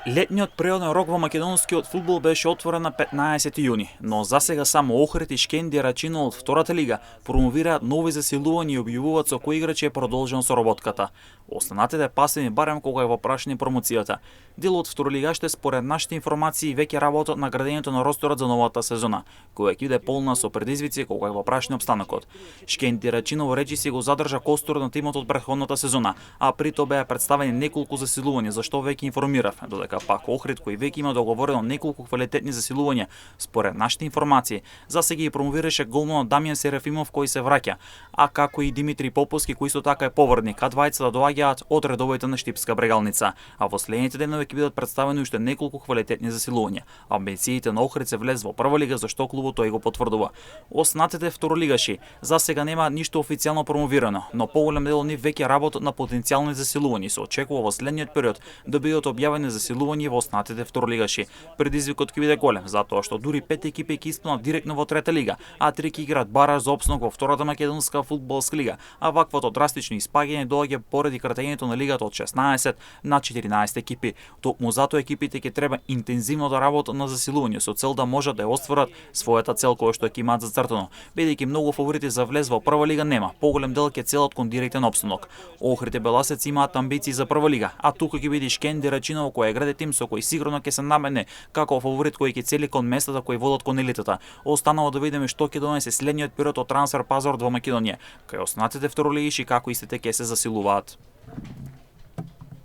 Летниот природен рок во македонскиот фудбал беше отворен на 15 јуни, но засега само Охрид и Шкендија Рачино од втората лига промовираат нови засилувања и објавуваат со кои играчи е продолжено соработката. Останатите пасивни барем кога е во прашање промоцијата. Дел од второлигаште според нашите информации веќе работат на градењето на росторот за новата сезона, која ќе биде полна со предизвици кога е во прашање опстанокот. Шкендија Рачино во речиси го задржа костурот на тимот од претходната сезона, а при тоа беа представени неколку засилувања за што веќе информирав, додека пак Охрид кој веќе има договорено неколку квалитетни засилувања, според нашите информации, засега ги промовираше голманот Дамјан Серафимов кој се враќа, а како и Димитри Поповски кој исто така е поврдник, а двајцата доаѓаат од редовите на Штипска Брегалница, а во следните денови ќе бидат представени уште неколку квалитетни засилувања. Амбициите на Охрид се влез во прва лига, зашто клубот тој го потврдува. Останатите второлигаши засега нема ништо официјално промовирано, но поголем дел од нив веќе работат на потенцијални засилувања и се очекува во следниот период да бидат објавени засилувања во останатите второлигаши. Предизвикот ќе биде голем, затоа што дури 5 екипи ќе испаднат директно во трета лига, а 3 ќе играат бараж за опстанок во втората македонска фудбалска лига, а ваквото драстично испаѓање доаѓа поради кратењето на лигата од 16 на 14 екипи. Токму затоа екипите ќе треба интензивно да работат на засилување со цел да можат да ја остварат својата цел која што ќе имаат зацртано. Бидејќи многу фаворити за влез во прва лига нема, поголем дел ќе целат кон директен опстанок. Охрид и Беласец имаат амбиции за прва лига, а тука ќе биде Шкендија Рачино кој е граде тим со кој сигурно ќе се намене како фаворит кој ќе цели кон местата кои водат кон елитата. Останало да видиме што ќе донесе следниот период од трансфер пазарот во Македонија, кај останатите второлигиши како истите ќе се засилуваат.